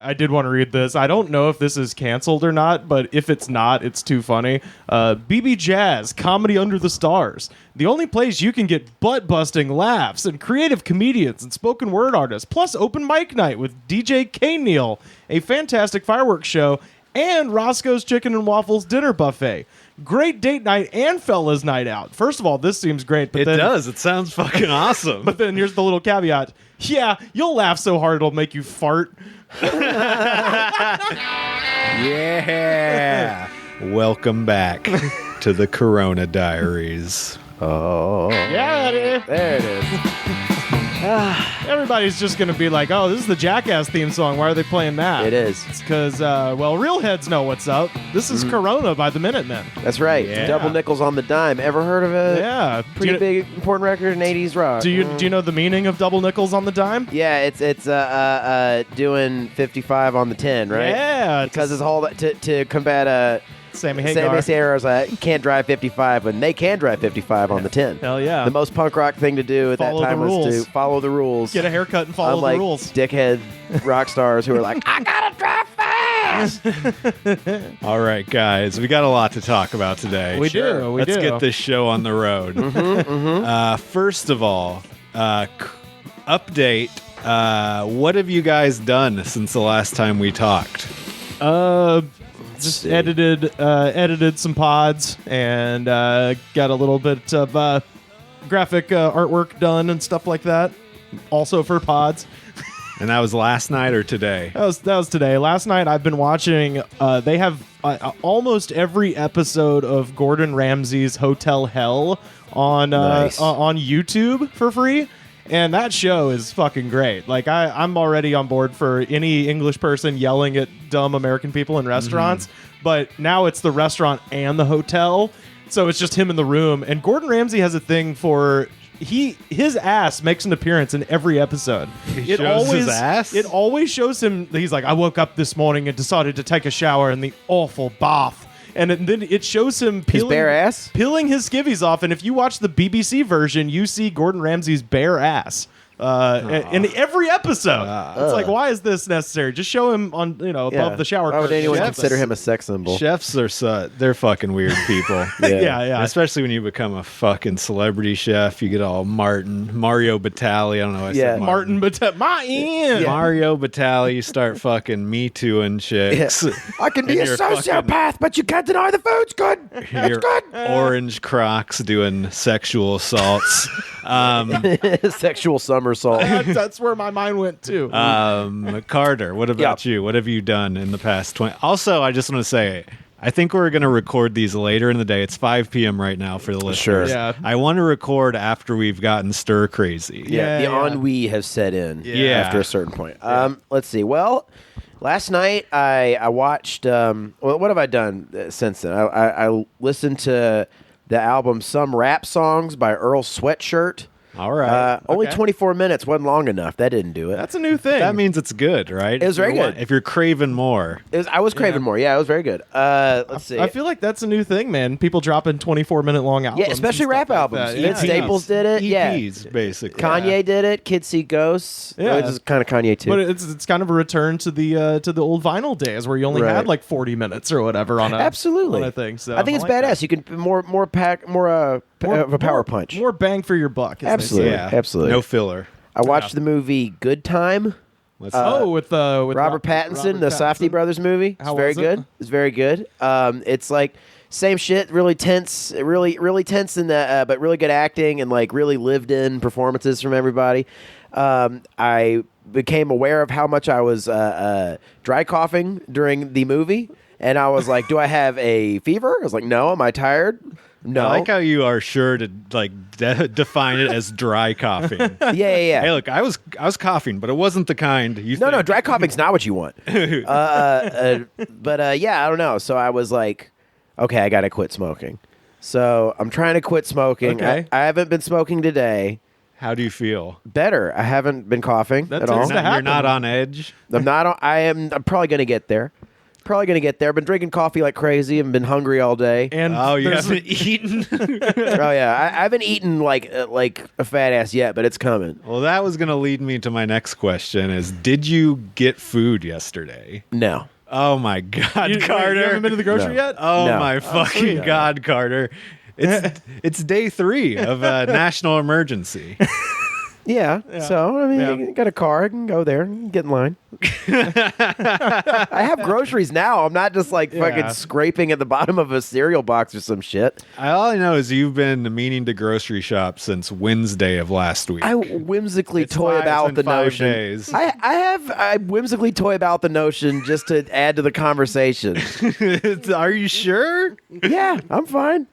I did want to read this. I don't know if this is canceled or not, but if it's not, it's too funny. BB Jazz, Comedy Under the Stars. The only place you can get butt-busting laughs and creative comedians and spoken word artists, plus open mic night with DJ K. Neal, a fantastic fireworks show, and Roscoe's Chicken and Waffles dinner buffet. Great date night and fellas night out. First of all, this seems great. But it does. It sounds fucking awesome. But then here's the little caveat. Yeah, you'll laugh so hard it'll make you fart. Yeah. Welcome back to the Corona Diaries. Oh. Yeah, There it is. everybody's just going to be like, oh, this is the Jackass theme song. Why are they playing that? It is. It's because, well, real heads know what's up. This is Corona by the Minutemen. That's right. Yeah. Double nickels on the dime. Ever heard of a Yeah. pretty big, important record in 80s rock? Do you know the meaning of double nickels on the dime? Yeah, it's doing 55 on the 10, right? Yeah. Because it's all to combat Sammy Hagar. Sammy Hagar's can't drive 55 when they can drive 55 on the 10. Hell yeah. The most punk rock thing to do at Follow that time the was rules. to follow the rules. Get a haircut and follow Unlike the rules. dickhead rock stars who are like, I gotta drive fast. All right, guys, we got a lot to talk about today. We do. Let's get this show on the road. First of all, update. What have you guys done since the last time we talked? Just edited some pods and got a little bit of graphic artwork done and stuff like that. Also for pods. And that was last night or today? That was today. Last night I've been watching. They have almost every episode of Gordon Ramsay's Hotel Hell on on YouTube for free. And that show is fucking great. Like, I'm already on board for any English person yelling at dumb American people in restaurants. But now it's the restaurant and the hotel. So it's just him in the room. And Gordon Ramsay has a thing for... His ass makes an appearance in every episode. He shows his ass? It always shows him... He's like, I woke up this morning and decided to take a shower in the awful bath. And then it shows him His bare ass? peeling his skivvies off. And if you watch the BBC version, you see Gordon Ramsay's bare ass in every episode. It's like, why is this necessary? Just show him on above the shower. Why would curtain. anyone Chefs- consider him a sex symbol? Chefs are they're fucking weird people. Yeah. Especially when you become a fucking celebrity chef, you get all Mario Batali. I don't know. Why I said Martin Martin. Mario Batali. You start fucking Me Tooing chicks. I can be a And you're sociopath, but you can't deny the food's good. It's Your good. orange Crocs doing sexual assaults. Sexual somersault. That's where my mind went too. Carter, what about you? What have you done in the past 20? Also, I just want to say, I think we're going to record these later in the day. It's 5 p.m. right now for the listeners. Sure. Yeah. I want to record after we've gotten stir crazy. The Yeah. ennui has set in Yeah. after a certain point. Let's see. Well, last night I watched. What have I done since then? I listened to the album Some Rap Songs by Earl Sweatshirt. All right. Only Okay. 24 minutes wasn't long enough. That didn't do it. That's a new thing. That means it's good, right? It was very good. If you're craving more. I was craving more. Yeah, it was very good. Let's see. I feel like that's a new thing, man. People dropping 24-minute long albums. Yeah, especially and rap stuff like albums. that. Vince Yeah. Staples did it. Yeah. EPs, basically. Kanye did it. Kids See Ghosts. Yeah. Which is kind of Kanye too. But it's kind of a return to the old vinyl days where you only Right. had like 40 minutes or whatever on a Absolutely. on a thing. So I think it's like badass. that. You can more of a power punch. More bang for your buck. as they say. Absolutely. Yeah. Absolutely. No filler. I watched the movie Good Time. Let's with Robert Pattinson, the Safdie brothers movie. It's How very was it? good. It's very good. It's like same shit, really tense, really tense in the but really good acting and like really lived in performances from everybody. I became aware of how much I was dry coughing during the movie, and I was like, "Do I have a fever?" I was like, "No." Am I tired? No. I like how you are sure to like define it as dry coughing. Yeah. Hey, look, I was coughing, but it wasn't the kind you No, think. dry coughing's not what you want. But I don't know. So I was like, okay, I got to quit smoking. So I'm trying to quit smoking. Okay. I haven't been smoking today. How do you feel? Better. I haven't been coughing That at tends all. to You're happen. not on edge. I'm probably going to get there. Probably gonna get there. Been drinking coffee like crazy and been hungry all day. And you haven't eaten? Oh yeah, I haven't eaten like a fat ass yet, but it's coming. Well, that was gonna lead me to my next question: is did you get food yesterday? No. Oh my God, you Carter! haven't been to the grocery yet? Oh No. my fucking God, Carter! It's day 3 of a national emergency. Yeah. So I mean, you got a car, I can go there and get in line. I have groceries now. I'm not just like fucking scraping at the bottom of a cereal box or some shit. All I know is you've been meaning to grocery shop since Wednesday of last week. I whimsically It's toy about the 5 notion. days. I whimsically toy about the notion just to add to the conversation. Are you sure? Yeah, I'm fine.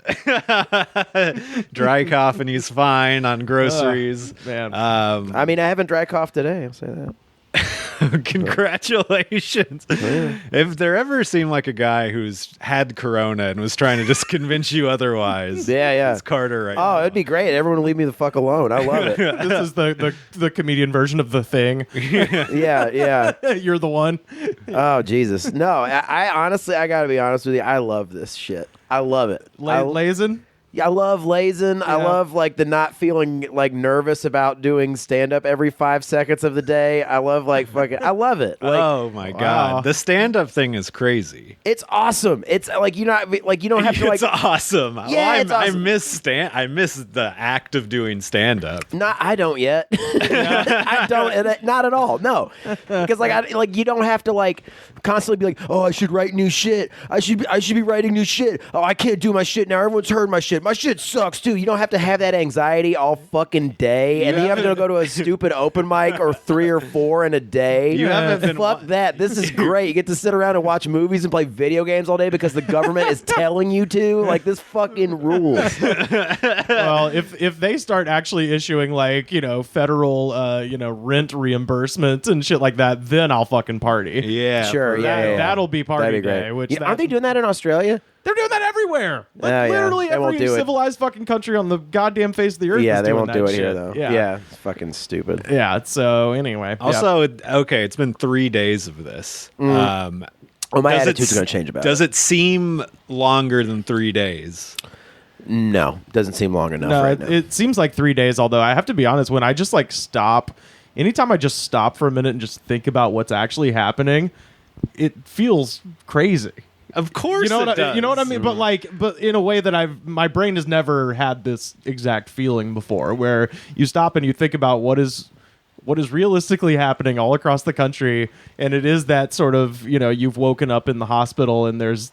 Dry coughing, he's fine on groceries. Man. I mean, I haven't dry coughed today. I'll say that. Congratulations. If there ever seemed like a guy who's had Corona and was trying to just convince you otherwise, Yeah. it's Carter right now. Oh, it'd be great. Everyone leave me the fuck alone. I love it. This is the comedian version of The Thing. Yeah. You're the one. Oh, Jesus. No, I honestly, I got to be honest with you. I love this shit. I love it. Lazen? I love lazing. I love like the not feeling like nervous about doing stand up every 5 seconds of the day. I love like fucking. I love it. Like, Oh my God, the stand-up thing is crazy. it's awesome. It's like you don't have to like. It's awesome. Yeah, it's awesome. I miss the act of doing stand-up. Not, I don't yet. I don't. Not at all. No, because you don't have to like constantly be like, oh, I should write new shit. I should be writing new shit. Oh, I can't do my shit now. Everyone's heard my shit. My shit sucks too. You don't have to have that anxiety all fucking day, and then you have to go to a stupid open mic or 3 or 4 in a day. You haven't been Fuck that. This is great. You get to sit around and watch movies and play video games all day because the government is telling you to. Like, this fucking rules. Well, if they start actually issuing like federal rent reimbursements and shit like that, then I'll fucking party. Yeah, Sure. Yeah. That'll be party That'd be day. great. Which Aren't they doing that in Australia? They're doing that everywhere. Like Yeah, literally they won't every do it. civilized fucking country on the goddamn face of the earth. Yeah, is they doing won't that do it shit. here though. Yeah. It's fucking stupid. Yeah. So anyway. Also, it's been 3 days of this. Well, my Does it attitude's going to change about Does it. it seem longer than 3 days? No, doesn't seem long enough No, right now. it seems like 3 days. Although I have to be honest, when I just like stop, anytime I just stop for a minute and just think about what's actually happening, it feels crazy. Of course, You know it what does. you know what I mean? But in a way that my brain has never had this exact feeling before, where you stop and you think about what is realistically happening all across the country, and it is that sort of you've woken up in the hospital and there's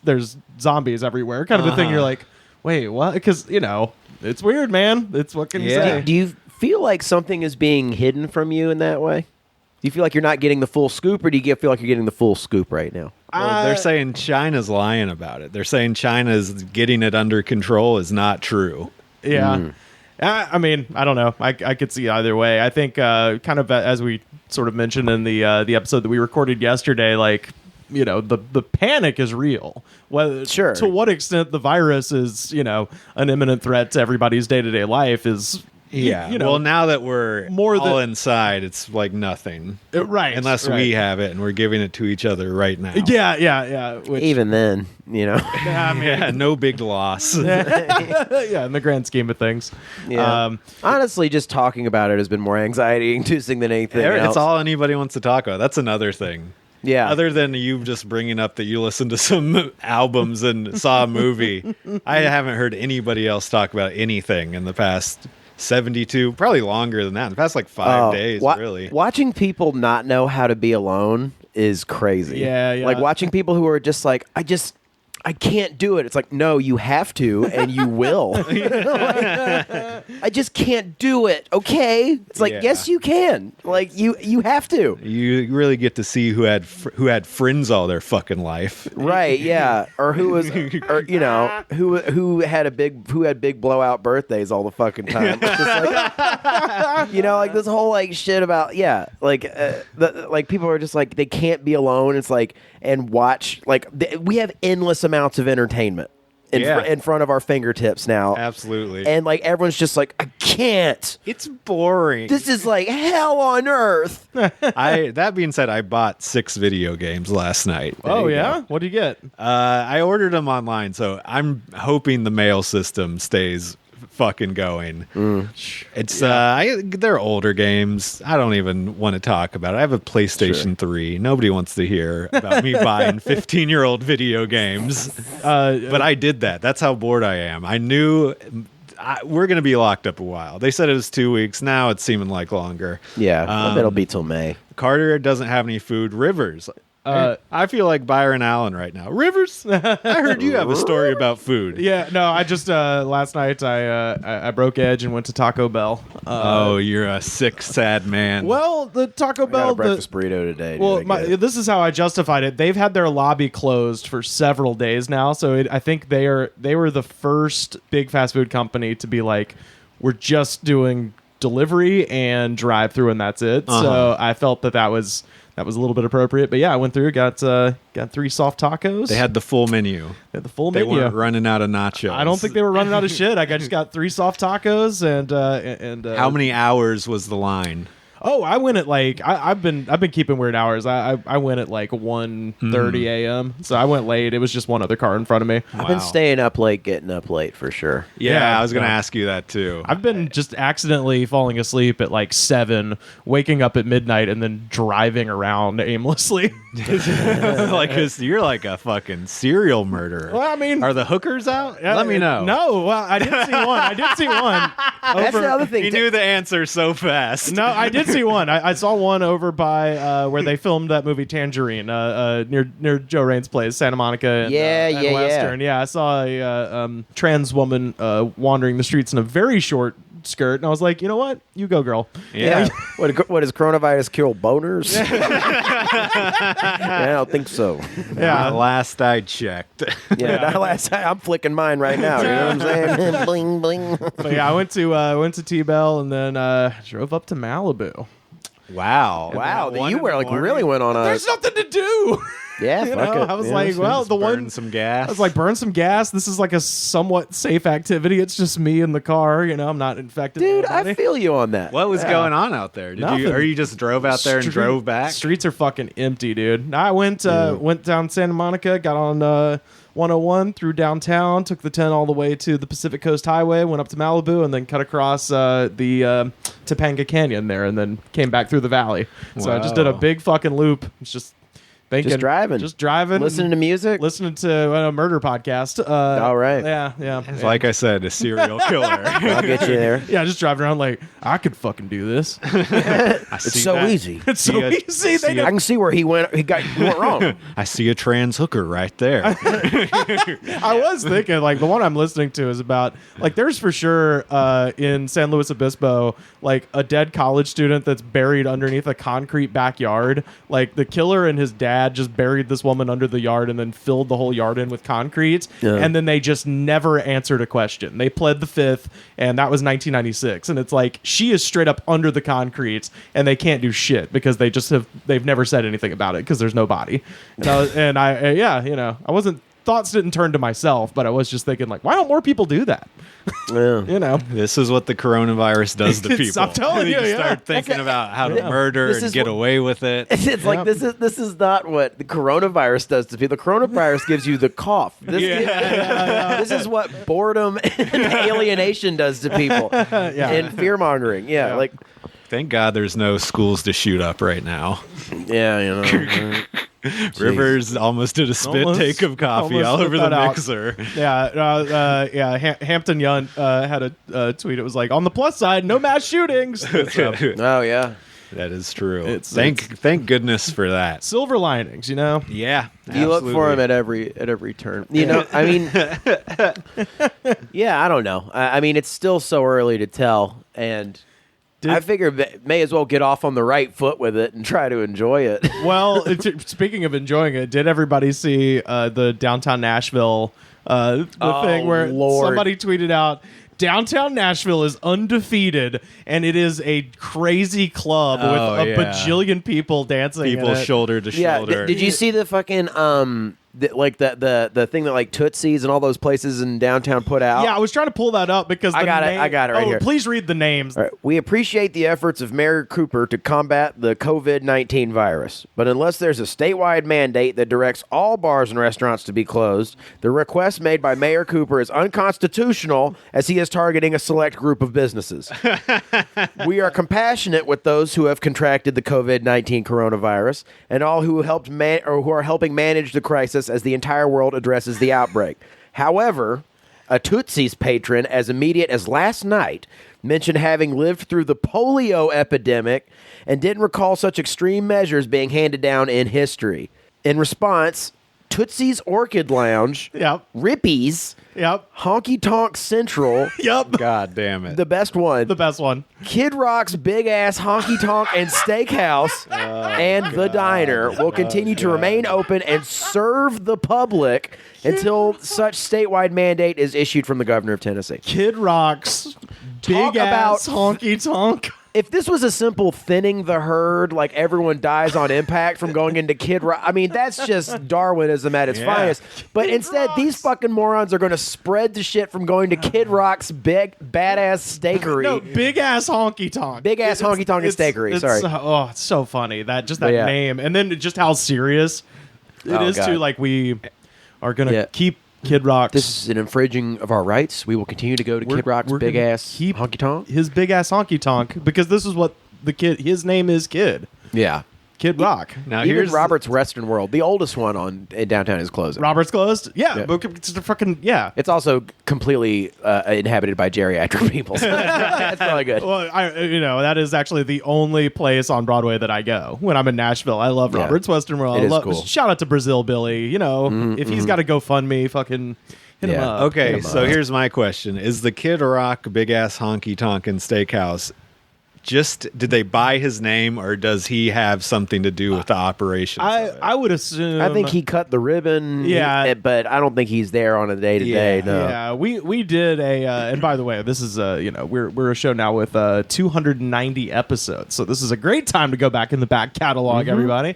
zombies everywhere kind of a thing. You're like, wait, what? Because it's weird, man. It's what can you say? Do you feel like something is being hidden from you in that way? Do you feel like you're not getting the full scoop, or do you feel like you're getting the full scoop right now? Well, they're saying China's lying about it. They're saying China's getting it under control is not true. Yeah. I mean, I don't know. I could see either way. I think kind of as we sort of mentioned in the episode that we recorded yesterday, like, the panic is real. Whether, Sure. To what extent the virus is, an imminent threat to everybody's day-to-day life is... Yeah. Well, now that we're more all than- inside, it's like nothing. Right. Unless right. we have it and we're giving it to each other right now. Yeah. Which, Even then, I mean, Yeah, no big loss. yeah, in the grand scheme of things. Yeah. Honestly, just talking about it has been more anxiety-inducing than anything else. It's all anybody wants to talk about. That's another thing. Yeah. Other than you just bringing up that you listened to some albums and saw a movie, I haven't heard anybody else talk about anything in the past 72, probably longer than that. In the past 5 days, really. Watching people not know how to be alone is crazy. Yeah. Like watching people who are just like, I can't do it. It's like, no, you have to, and you will. I just can't do it. Okay, it's like, yes, you can. Like you have to. You really get to see who had friends all their fucking life. Right? Yeah. Or who was, or who had big blowout birthdays all the fucking time. It's just like, like this whole shit about people are just like, they can't be alone. It's like, and watch we have endless amounts of entertainment in front of our fingertips now. Absolutely. And like everyone's just like, I can't. It's boring. This is like hell on earth. That being said, I bought 6 video games last night. Oh yeah, what do you get? I ordered them online, so I'm hoping the mail system stays fucking going. It's they're older games. I don't even want to talk about it. I have a PlayStation 3. Nobody wants to hear about me buying 15-year-old video games. But I did that. That's how bored I am. I knew we're going to be locked up a while. They said it was 2 weeks. Now it's seeming like longer. Yeah, it'll be till May. Carter doesn't have any food. Rivers. I feel like Byron Allen right now. Rivers, I heard you have a story about food. Yeah, no, I just last night I broke edge and went to Taco Bell. Oh, you're a sick, sad man. Well, the Taco I got Bell a breakfast burrito today. Well, this is how I justified it. They've had their lobby closed for several days now, so I think they were the first big fast food company to be like, we're just doing delivery and drive-through, and that's it. So I felt that was a little bit appropriate. But yeah, I went through, got 3 soft tacos. They had the full menu. They had the full They menu. weren't running out of nachos. I don't think they were running out of shit. I just got 3 soft tacos and How many hours was the line? Oh, I went at like I've been keeping weird hours. I went at like 1:30 a.m. So I went late. It was just one other car in front of me. I've been staying up late, getting up late for sure. Yeah, I was going to ask you that too. I've been just accidentally falling asleep at like 7, waking up at midnight, and then driving around aimlessly. Like, 'cause you're like a fucking serial murderer. Well, I mean, are the hookers out? Let me know. No, well, I did see one. That's the other thing. He knew the answer so fast. No, I did see one. I saw one over by where they filmed that movie Tangerine, near Joe Rain's place, Santa Monica. And, Western. Yeah, I saw a trans woman wandering the streets in a very short skirt, and I was like, you know what? You go, girl. Yeah. What does coronavirus kill boners? I don't think so. Yeah. Last I checked. Not last time. I'm flicking mine right now. You know what I'm saying? Bling bling. But yeah, I went to T-Bell and then drove up to Malibu. Wow. You were like really went on a. There's nothing to do. Yeah, fuck it. I was like, well, burn some gas. I was like, burn some gas. This is like a somewhat safe activity. It's just me in the car. You know, I'm not infected. Dude, I feel you on that. What was going on out there? You just drove out there and drove back? Streets are fucking empty, dude. I went down Santa Monica, got on 101 through downtown, took the 10 all the way to the Pacific Coast Highway, went up to Malibu, and then cut across the Topanga Canyon there, and then came back through the valley. So I just did a big fucking loop. It's just thinking, just driving, listening to music, listening to a murder podcast. All right, yeah. Like I said, a serial killer. I'll get you there. Yeah, just driving around like I could fucking do this. It's so easy. It's so easy. I can see where he went wrong. I see a trans hooker right there. I was thinking, like, the one I'm listening to is about, like, there's for sure in San Luis Obispo, like, a dead college student that's buried underneath a concrete backyard. Like, the killer and his dad just buried this woman under the yard and then filled the whole yard in with concrete. Yeah. And then they just never answered a question. They pled the fifth, and that was 1996. And it's like, she is straight up under the concrete, and they can't do shit because they've never said anything about it because there's no body. Thoughts didn't turn to myself, but I was just thinking, like, why don't more people do that? Yeah. You know, this is what the coronavirus does to people. I'm telling you, start thinking about how to murder and get away with it. It's like this is not what the coronavirus does to people. The coronavirus gives you the cough. This is what boredom and alienation does to people. And fear mongering. Yeah, like. Thank God there's no schools to shoot up right now. Yeah, you know. Rivers almost did a spit take of coffee all over the mixer. Yeah, Hampton Young had a tweet. It was like, on the plus side, no mass shootings. Oh, yeah. That is true. Thank goodness for that. Silver linings, you know? Yeah. You look for them at every turn. You know, I mean, yeah, I don't know. I mean, it's still so early to tell, and I figure may as well get off on the right foot with it and try to enjoy it. Well, speaking of enjoying it, did everybody see the downtown Nashville thing where somebody tweeted out, downtown Nashville is undefeated, and it is a crazy club with a bajillion people dancing. People shoulder to shoulder. Did you see the fucking the thing that like Tootsie's and all those places in downtown put out. Yeah, I was trying to pull that up because I got it right here. Please read the names. All right. We appreciate the efforts of Mayor Cooper to combat the COVID-19 virus, but unless there's a statewide mandate that directs all bars and restaurants to be closed, the request made by Mayor Cooper is unconstitutional as he is targeting a select group of businesses. We are compassionate with those who have contracted the COVID-19 coronavirus and all who helped who are helping manage the crisis as the entire world addresses the outbreak. However, a Tootsie's patron as immediate as last night mentioned having lived through the polio epidemic and didn't recall such extreme measures being handed down in history. In response, Tootsie's Orchid Lounge, Yep. Rippies, Yep. Honky Tonk Central, Yep. God damn it. the best one, The best one. Kid Rock's Big Ass Honky Tonk and Steakhouse and The Diner will continue to remain open and serve the public until such statewide mandate is issued from the governor of Tennessee. Kid Rock's Talk big ass honky tonk. If this was a simple thinning the herd, like everyone dies on impact from going into Kid Rock, I mean, that's just Darwinism at its finest. But instead, these fucking morons are going to spread the shit from going to Kid Rock's big, badass steakery. No, big ass honky tonk. Big ass honky tonk and steakery, sorry. Oh, it's so funny. That Yeah. name. And then just how serious it is God. too. Like, we are going to Yeah. keep Kid Rock's. This is an infringing of our rights. We will continue to go to Kid Rock's we're big gonna ass keep honky tonk. his big ass honky tonk, because this is what the kid, his name is Kid. Yeah. Kid Rock. Now Even here's Robert's Western World, the oldest one in downtown, is closing. Robert's closed? Yeah. Yeah. But it's the fucking, yeah. It's also completely inhabited by geriatric people. So that's probably good. Well, that is actually the only place on Broadway that I go when I'm in Nashville. I love Yeah. Robert's Western World. It I is love, cool. Shout out to Brazil Billy. If he's got a GoFundMe, fucking hit him Yeah. up. Okay, Hit 'em so up. here's my question. Is the Kid Rock Big Ass Honky Tonk and Steakhouse did they buy his name, or does he have something to do with the operations? I would assume. I think he cut the ribbon. Yeah. But I don't think he's there on a day to day. Yeah. No. Yeah, we did a, and by the way, this is we're a show now with 290 episodes, so this is a great time to go back in the back catalog, everybody.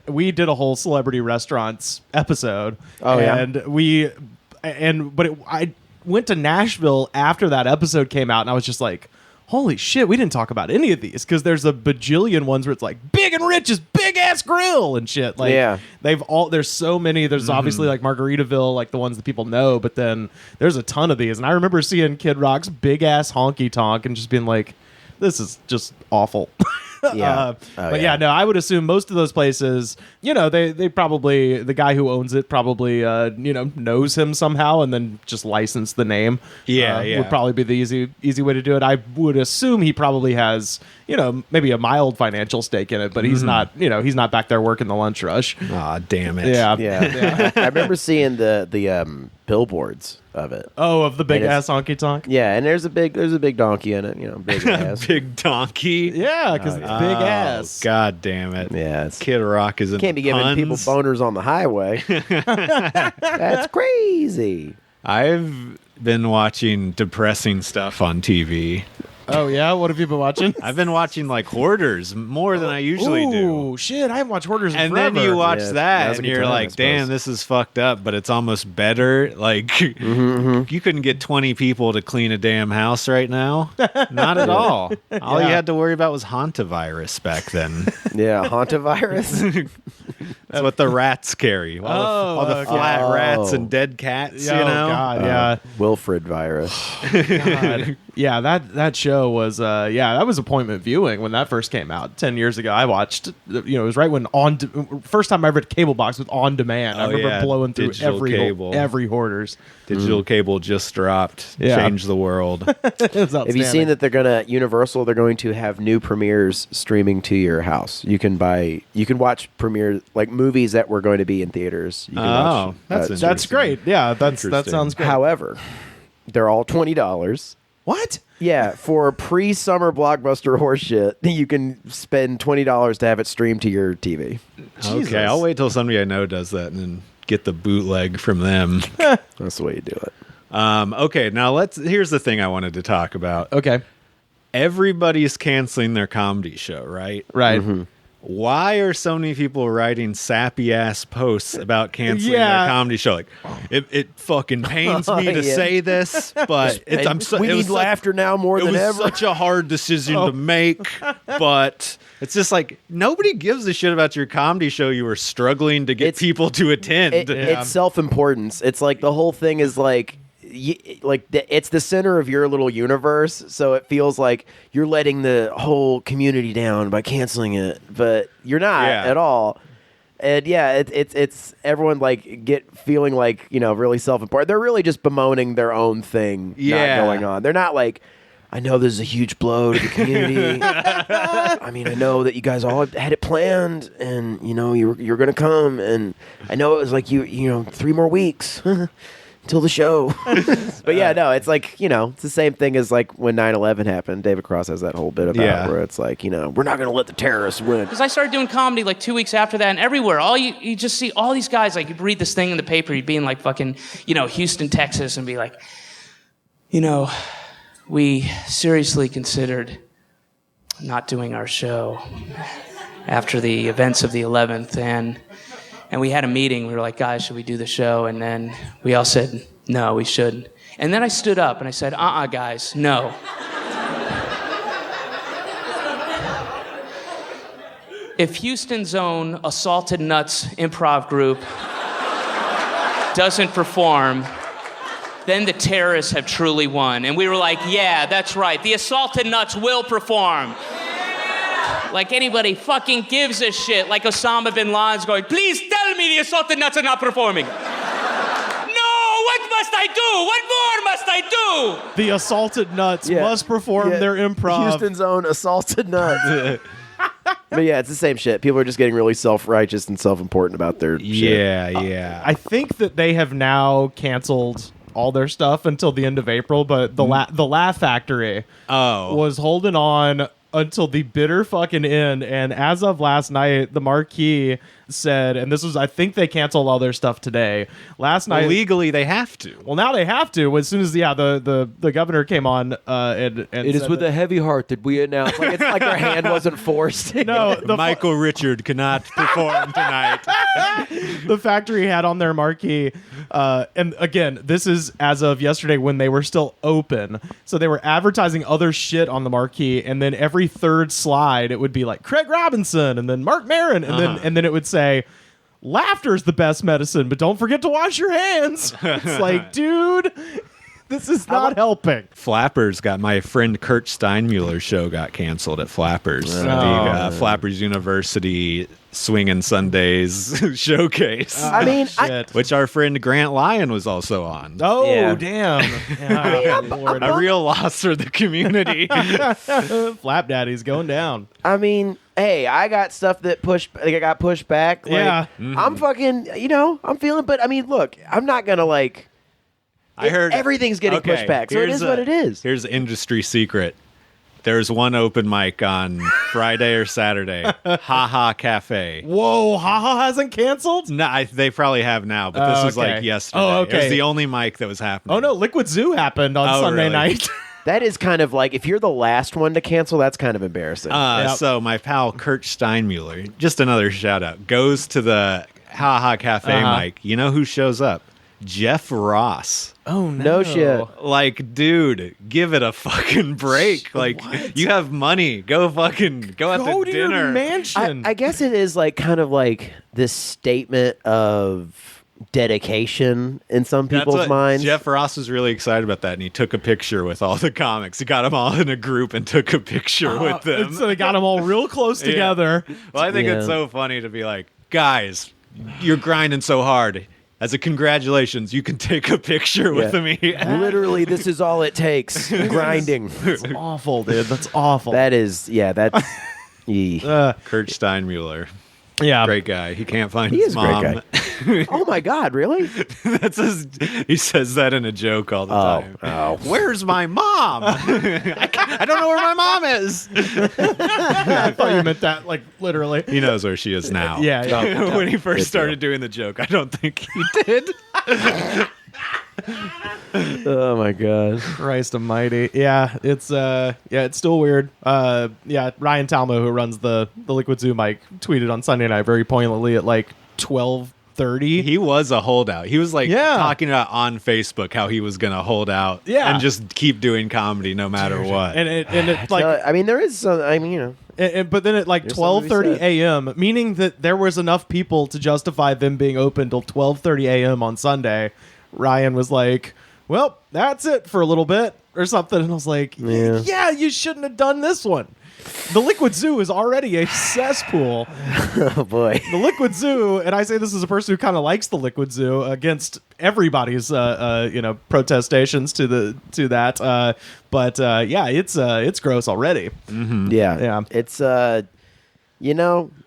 We did a whole celebrity restaurants episode. Oh, yeah? But I went to Nashville after that episode came out, and I was just like, holy shit, we didn't talk about any of these, because there's a bajillion ones where it's like Big and Rich's big ass grill and shit. Like, Yeah. there's so many. There's obviously like Margaritaville, like the ones that people know, but then there's a ton of these. And I remember seeing Kid Rock's big ass honky tonk and just being like, this is just awful. Yeah. But yeah, no, I would assume most of those places, they probably, the guy who owns it probably, knows him somehow and then just license the name. Yeah. Would probably be the easy way to do it. I would assume he probably has, maybe a mild financial stake in it, but he's not, he's not back there working the lunch rush. Aw, damn it. Yeah. Yeah. I remember seeing the billboards of it. Oh, of the big And ass honky tonk? Yeah, and there's a big donkey in it. Big ass. Big donkey. Yeah, because it's big ass. God damn it. Yeah, it's Kid Rock is in can't be giving puns. people boners on the highway. That's crazy. I've been watching depressing stuff on TV. Oh, yeah? What have you been watching? I've been watching like Hoarders more than I usually do. Oh, shit. I haven't watched Hoarders in And forever. then you watch Yeah, that now's a and good you're time, I like, damn, suppose. this is fucked up, but it's almost better. Like, you couldn't get 20 people to clean a damn house right now. Not at all. All you Yeah. had to worry about was hantavirus back then. Yeah, hantavirus. That's what the rats carry. All the okay. flat rats Oh. and dead cats, Oh, you know? God, yeah. Wilfred virus. God. Yeah, that show was that was appointment viewing when that first came out 10 years ago. I watched, it was right when first time I ever had cable box with on demand. I Oh, remember yeah, blowing through digital cable. every Hoarders. Digital cable just dropped. Yeah. Changed the world. Have you seen that they're going to have new premieres streaming to your house? You can watch premiere, like movies that were going to be in theaters. You can watch, that's That's interesting. great. Yeah, that Interesting. sounds great. However, they're all $20. What? Yeah, for pre-summer blockbuster horseshit, you can spend $20 to have it streamed to your TV. Jesus. Okay, I'll wait till somebody I know does that and then get the bootleg from them. That's the way you do it. Okay, now here's the thing I wanted to talk about. Okay. Everybody's canceling their comedy show, right? Right. why are so many people writing sappy ass posts about canceling their comedy show? Like, it fucking pains me to say this, but we need laughter now more than ever. It was such a hard decision to make, but it's just like nobody gives a shit about your comedy show you were struggling to get people to attend. It's self-importance. It's like the whole thing is like. It's the center of your little universe, so it feels like you're letting the whole community down by canceling it, but you're not at all. And it's everyone like feeling like really self-important. They're really just bemoaning their own thing not going on. They're not like, I know this is a huge blow to the community. I mean, I know that you guys all had it planned, and you're gonna come, and I know it was like 3 more weeks. Till the show. But it's like, it's the same thing as like when 9/11 happened. David Cross has that whole bit about where it's like, we're not going to let the terrorists win. Because I started doing comedy like 2 weeks after that, and everywhere, you just see all these guys, like you'd read this thing in the paper, you'd be in like fucking, Houston, Texas, and be like, we seriously considered not doing our show after the events of the 11th, and we had a meeting. We were like, guys, should we do the show? And then we all said, no, we shouldn't. And then I stood up and I said, guys, no. If Houston's own Assaulted Nuts improv group doesn't perform, then the terrorists have truly won. And we were like, yeah, that's right. The Assaulted Nuts will perform. Like anybody fucking gives a shit. Like Osama bin Laden's going, please tell me the Assaulted Nuts are not performing. No, what must I do? What more must I do? The Assaulted Nuts must perform their improv. Houston's own Assaulted Nuts. But it's the same shit. People are just getting really self-righteous and self-important about their shit. Yeah. I think that they have now canceled all their stuff until the end of April, but the Laugh Factory was holding on until the bitter fucking end, and as of last night, the Marquee said, and this was, I think they canceled all their stuff today. Last night, legally they have to. Well, now they have to. As soon as the governor came on, and it is with a heavy heart that we announce. Like it's like their hand wasn't forced. No, Michael Richard cannot perform tonight. The factory had on their marquee, and again, this is as of yesterday when they were still open. So they were advertising other shit on the marquee, and then every third slide it would be like Craig Robinson, and then Mark Maron, and then it would say, laughter's the best medicine, but don't forget to wash your hands. It's like, dude, this is not helping. Flappers my friend Kurt Steinmuller's show got canceled at Flappers. The Flappers University Swingin' Sundays showcase. I mean, which our friend Grant Lyon was also on. Oh, damn. A real loss for the community. Flap Daddy's going down. I mean, hey, I got stuff that got pushed back. Like, I'm fucking, I'm feeling, but I mean, look, I'm not going to like, I heard everything's getting pushed back, so it is what it is. Here's the industry secret. There's one open mic on Friday or Saturday. Ha Cafe. Whoa, Ha hasn't canceled? No, they probably have now, but this was like yesterday. Oh, okay. It was the only mic that was happening. Oh, no, Liquid Zoo happened on Sunday night. That is kind of like, if you're the last one to cancel, that's kind of embarrassing. So my pal Kurt Steinmuller, just another shout out, goes to the Ha Cafe mic. You know who shows up? Jeff Ross. Oh, no. No shit. Like, dude, give it a fucking break. Like, you have money. Go out to dinner. Your mansion. I guess it is like kind of like this statement of dedication in some people's minds. Jeff Ross was really excited about that, and he took a picture with all the comics. He got them all in a group and took a picture with them. So they got them all real close together. Well, I think it's so funny to be like, guys, you're grinding so hard. As a congratulations, you can take a picture with me. Literally, this is all it takes. Grinding. That's awful, dude. That's awful. That is, that's... Kurt Steinmuller. Yeah. Great guy. He can't find his mom. Great guy. Oh, my God, really? He says that in a joke all the time. Oh. Where's my mom? I don't know where my mom is. I thought you meant that, like, literally. He knows where she is now. Yeah. When he first started doing the joke, I don't think he did. Oh my god. Christ almighty. Yeah, it's still weird. Ryan Talmo, who runs the Liquid Zoo mic, tweeted on Sunday night very poignantly at like 12:30. He was a holdout. He was like talking about on Facebook how he was going to hold out and just keep doing comedy no matter what. And it like I mean, there is some. I mean, you know. But then at like 12:30 a.m., meaning that there was enough people to justify them being open till 12:30 a.m. on Sunday, Ryan was like, well, that's it for a little bit or something. And I was like, yeah, you shouldn't have done this one. The Liquid Zoo is already a cesspool. Oh, boy. The Liquid Zoo, and I say this as a person who kind of likes the Liquid Zoo against everybody's, protestations to that. But it's gross already. Mm-hmm. Yeah. It's,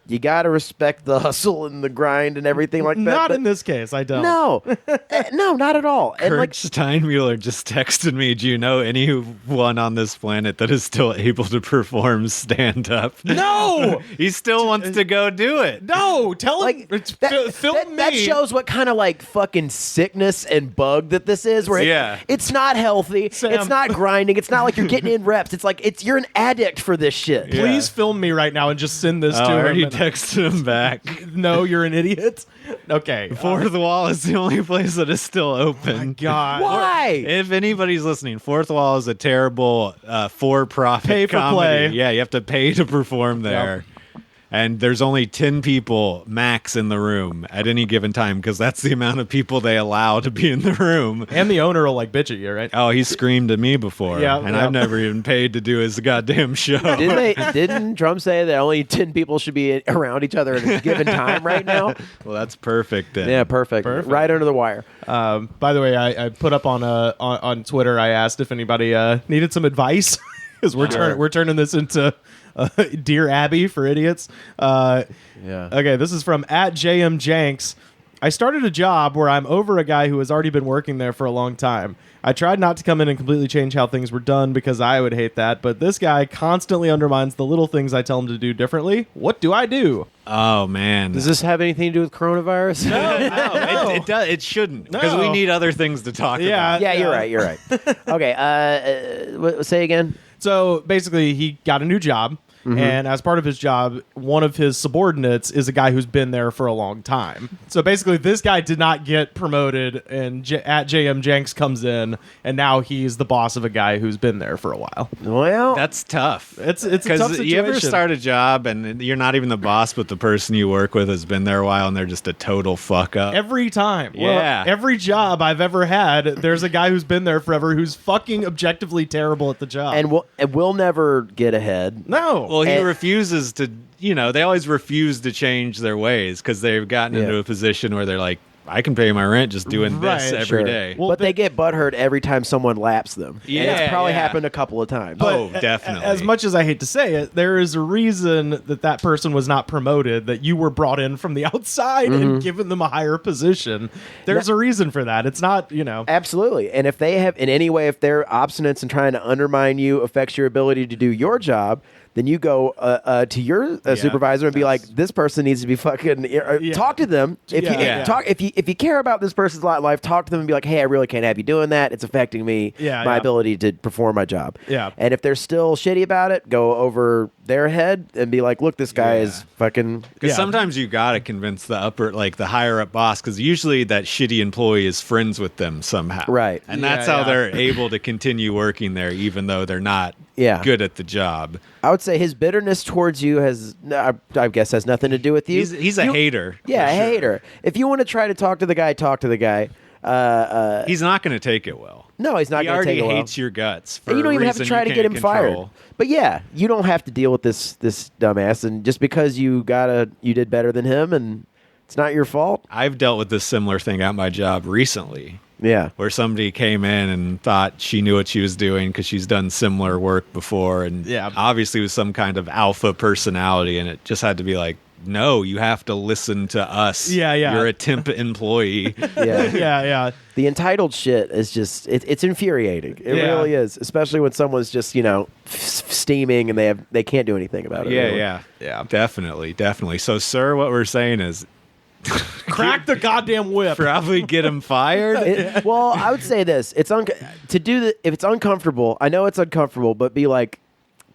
you got to respect the hustle and the grind and everything like that. Not in this case, I don't. No, no, not at all. And Kurt Steinmuller just texted me, do you know anyone on this planet that is still able to perform stand-up? No! He still wants to go do it. No! Tell him, film me. That shows what kind of like fucking sickness and bug that this is, where it's not healthy, Sam. it's not grinding, it's not like you're getting in reps, it's like you're an addict for this shit. Please film me right now and just send this to him. Texted him back. No, you're an idiot. Okay. Fourth Wall is the only place that is still open. Oh my God. Why? If anybody's listening, Fourth Wall is a terrible for-profit Pay for comedy. play. Yeah, you have to pay to perform there. Yep. And there's only 10 people max in the room at any given time because that's the amount of people they allow to be in the room. And the owner will like bitch at you, right? Oh, he screamed at me before. Yeah, and I've never even paid to do his goddamn show. Didn't Trump say that only 10 people should be around each other at a given time right now? Well, that's perfect then. Yeah, perfect. Right under the wire. By the way, I put up on Twitter, I asked if anybody needed some advice because we're turning this into Dear Abby for idiots. Okay, this is from @JMJanks. I started a job where I'm over a guy who has already been working there for a long time. I tried not to come in and completely change how things were done because I would hate that, but this guy constantly undermines the little things I tell him to do differently. What do I do? Oh, man. Does this have anything to do with coronavirus? No. It does. It shouldn't because we need other things to talk about. Yeah, you're right. Okay, say again. So basically, he got a new job. Mm-hmm. And as part of his job, one of his subordinates is a guy who's been there for a long time. So basically, this guy did not get promoted, and @JM Jenks comes in, and now he's the boss of a guy who's been there for a while. Well, that's tough. It's a tough situation. You ever start a job and you're not even the boss, but the person you work with has been there a while, and they're just a total fuck up. Every time. Yeah. Well, every job I've ever had, there's a guy who's been there forever who's fucking objectively terrible at the job. And we'll never get ahead. No. Well, he refuses to, they always refuse to change their ways because they've gotten into a position where they're like, I can pay my rent just doing this every day. Well, but they get butthurt every time someone laps them. Yeah, and it's probably happened a couple of times. But definitely. As much as I hate to say it, there is a reason that person was not promoted, that you were brought in from the outside and given them a higher position. There's a reason for that. It's not, Absolutely. And if they have, in any way, if their obstinance in trying to undermine you affects your ability to do your job, then you go to your supervisor and be like, "This person needs to be fucking." Talk to them. If you care about this person's lot in life, talk to them and be like, "Hey, I really can't have you doing that. It's affecting me, my ability to perform my job." Yeah. And if they're still shitty about it, go over their head and be like, "Look, this guy is fucking." Because sometimes you gotta convince the higher up boss, because usually that shitty employee is friends with them somehow, right? And that's how they're able to continue working there, even though they're not good at the job. I would say his bitterness towards you has nothing to do with you. He's a hater. Yeah, a hater. If you want to try to talk to the guy, talk to the guy. He's not going to take it well. No, he's not going to take it well. He already hates your guts. And you don't even have to try to get him fired. But yeah, you don't have to deal with this dumbass. And just because you did better than him, and it's not your fault. I've dealt with this similar thing at my job recently. Yeah. Where somebody came in and thought she knew what she was doing because she's done similar work before. And obviously was some kind of alpha personality. And it just had to be like, no, you have to listen to us. Yeah. You're a temp employee. Yeah. The entitled shit is just, it's infuriating. It really is. Especially when someone's just, steaming and they can't do anything about it. Yeah. Definitely. So, sir, what we're saying is, Crack the goddamn whip. Probably get him fired. Well, I would say this: if it's uncomfortable, I know it's uncomfortable, but be like,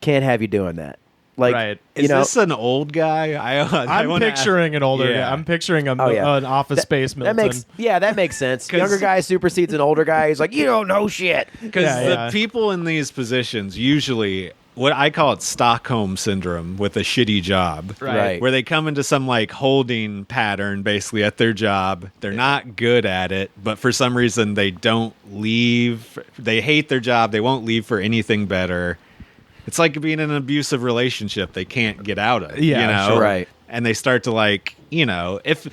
can't have you doing that. Like, Right. Is this an old guy? I'm picturing an older guy. I'm picturing an Office Space Milton. That makes sense. Younger guy supersedes an older guy. He's like, you don't know shit. Because the people in these positions usually, what I call it Stockholm Syndrome with a shitty job. Right. Where they come into some like holding pattern basically at their job. They're not good at it, but for some reason they don't leave. They hate their job. They won't leave for anything better. It's like being in an abusive relationship they can't get out of. Yeah, you know? sure. Right. And they start to like, if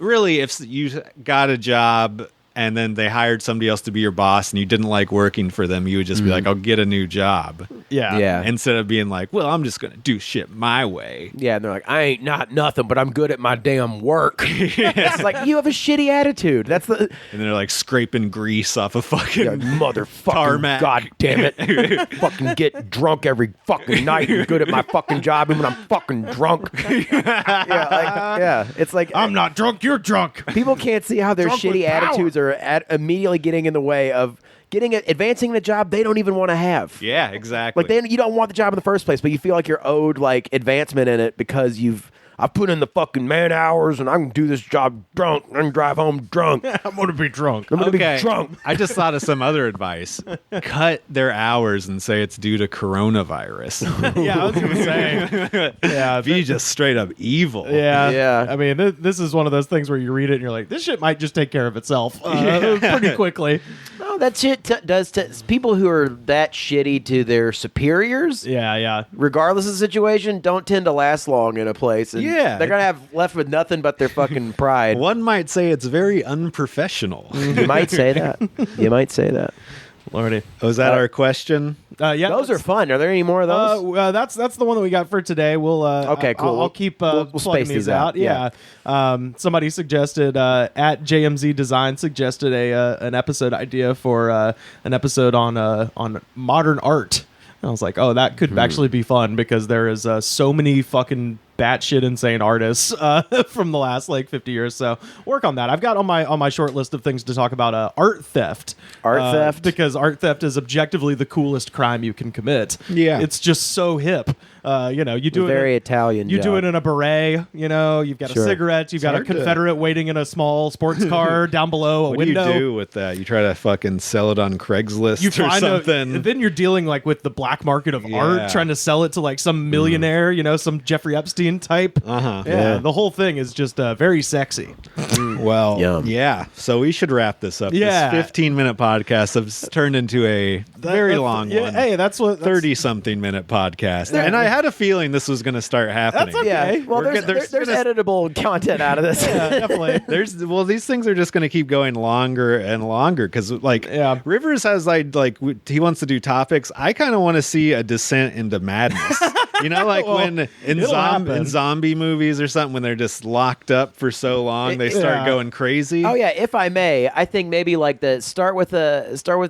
you got a job and then they hired somebody else to be your boss and you didn't like working for them, you would just be like, I'll get a new job. Yeah. Instead of being like, well, I'm just going to do shit my way. Yeah, and they're like, I ain't not nothing, but I'm good at my damn work. It's like, you have a shitty attitude. That's the... And they're like scraping grease off a fucking motherfucking tarmac. God damn it. Fucking get drunk every fucking night and good at my fucking job even when I'm fucking drunk. It's like... I'm not drunk, you're drunk. People can't see how their Drunk shitty with power. attitudes are immediately getting in the way of advancing the job they don't even want to have. Yeah, exactly. Like you don't want the job in the first place, but you feel like you're owed like advancement in it because I put in the fucking man hours and I can do this job drunk. I can drive home drunk. I'm going to be drunk. I'm going to be drunk. I just thought of some other advice. Cut their hours and say it's due to coronavirus. Yeah, I was going to say. Yeah, Be just straight up evil. Yeah. Yeah. I mean, this is one of those things where you read it and you're like, this shit might just take care of itself pretty quickly. No, that shit does. People who are that shitty to their superiors, Yeah. regardless of the situation, don't tend to last long in a place. And Yeah. they're going to have left with nothing but their fucking pride. One might say it's very unprofessional. You might say that. You might say that. Lordy. Was that our question? Yeah. Those are fun. Are there any more of those? That's the one that we got for today. We'll Okay, cool. I'll keep We'll plugging space these these out. out. Yeah. Somebody suggested at JMZ Design suggested an episode idea for an episode on modern art. And I was like, oh, that could actually be fun because there is so many fucking batshit insane artists from the last like 50 years. So work on that. I've got on my short list of things to talk about art theft. Art theft? Because art theft is objectively the coolest crime you can commit. Yeah. It's just so hip. You do Very it. Italian. You do job. it in a beret. You've got Sure. a cigarette. You've got a hard to- Confederate waiting in a small sports car down below a What window. do you do with that? You try to fucking sell it on Craigslist You or find something. then you're dealing like with the black market of art, trying to sell it to like some millionaire, some Jeffrey Epstein type. Yeah, the whole thing is just very sexy. Well, Yum. yeah. So we should wrap this up. Yeah. This 15-minute podcast has turned into a very long yeah, one. Hey, that's what 30-something minute podcast. And I had a feeling this was going to start happening. That's okay. Yeah. Well, We're there's good. There's editable content out of this. yeah, definitely. These things are just going to keep going longer and longer because Rivers has he wants to do topics. I kind of want to see a descent into madness. Well, when in it'll happen. zombie movies or something when they're just locked up for so long they start going crazy. Oh yeah, if I may, I think maybe like start with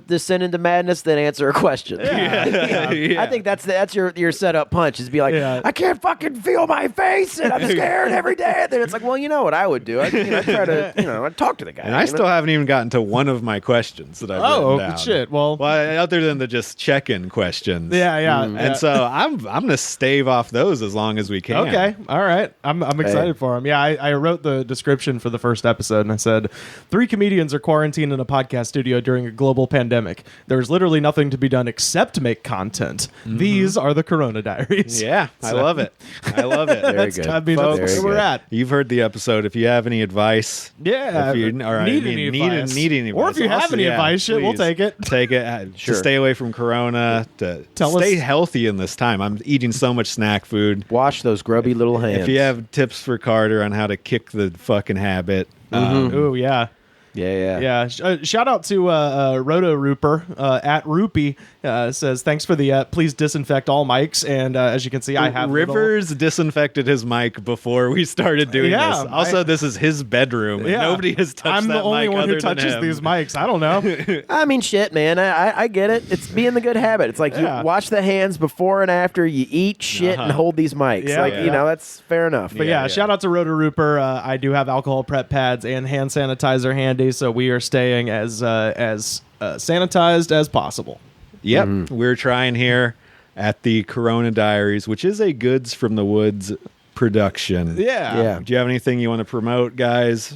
descent into madness, then answer a question. Yeah. I think that's your setup punch is be like, I can't fucking feel my face and I'm scared every day. And then it's like, well, you know what I would do? I'd try to I'd talk to the guy. And I still haven't even gotten to one of my questions that I've written down. Shit. Well, other than the just check-in questions. yeah. And so I'm gonna stave off those as long as we can. Okay. All right. I'm excited for him. Yeah, I wrote the description for the first episode and I said, 3 comedians are quarantined in a podcast studio during a global pandemic. There's literally nothing to be done except make content. These are the Corona Diaries. Yeah, I love it. I love it. Very good. I mean, Folks, that's very where we're good. at. You've heard the episode. If you have any advice, Yeah. if you Need any advice. need any Or if advice, you have also, any advice, shit, we'll please take it. Take it. Sure. To stay away from Corona. To Tell stay us- healthy in this time. I'm eating so much snack food. Wash those grubby little hands. If you have tips for Carter on how to kick the fucking habit, Ooh, yeah. Yeah. Shout out to Roto Rooper at Rupee. Says, thanks for the please disinfect all mics. And as you can see, I have Rivers disinfected his mic before we started doing this. Also, this is his bedroom. Yeah. Nobody has touched I'm that the only mic one who other than touches him. these mics. I don't know. I mean, shit, man. I get it. It's being the good habit. It's like you wash the hands before and after you eat shit and hold these mics. Yeah, you know, that's fair enough. But shout out to Roto Rooper. I do have alcohol prep pads and hand sanitizer handy, so we are staying as sanitized as possible. Yep, we're trying here at the Corona Diaries, which is a Goods from the Woods production. Yeah. Do you have anything you want to promote, guys?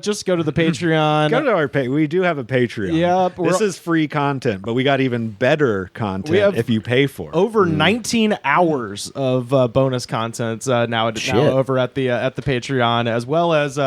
Just go to the Patreon. Go to our we do have a Patreon. Yep, this is free content, but we got even better content if you pay for it. Over 19 hours of bonus content now over at the Patreon, as well as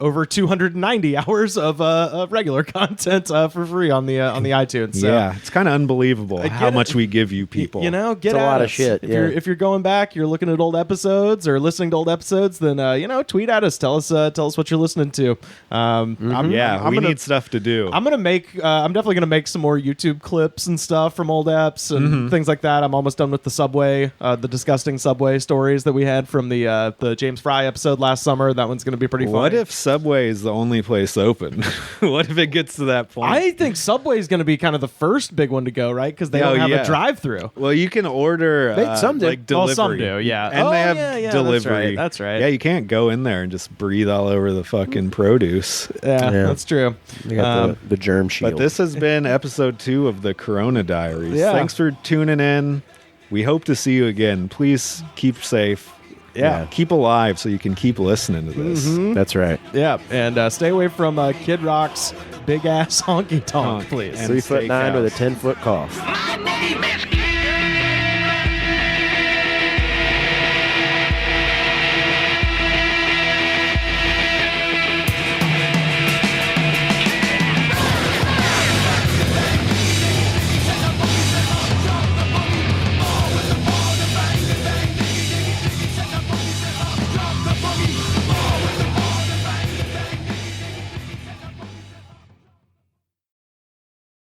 over 290 hours of regular content for free on the iTunes. So, yeah, it's kind of unbelievable how much we give you people. You know, get it's a lot us. of shit. If you're going back, you're looking at old episodes or listening to old episodes, then tweet at us. Tell us what you're listening to. We need stuff to do. I'm definitely gonna make some more YouTube clips and stuff from old eps and things like that. I'm almost done with the Subway, the disgusting Subway stories that we had from the James Fry episode last summer. That one's gonna be pretty fun. What if Subway is the only place open? What if it gets to that point? I think Subway is going to be kind of the first big one to go, right? Because they don't have a drive-through. Well, you can order some do. like delivery. Well, some do, yeah. And they have delivery. That's right. Yeah, you can't go in there and just breathe all over the fucking produce. Yeah, that's true. You got the germ shield. But this has been episode 2 of the Corona Diaries. Yeah. Thanks for tuning in. We hope to see you again. Please keep safe. Yeah. Keep alive so you can keep listening to this. That's right. Yeah, and stay away from Kid Rock's big ass honky tonk, please. And 3'9" with a steakhouse. 10-foot cough. My name is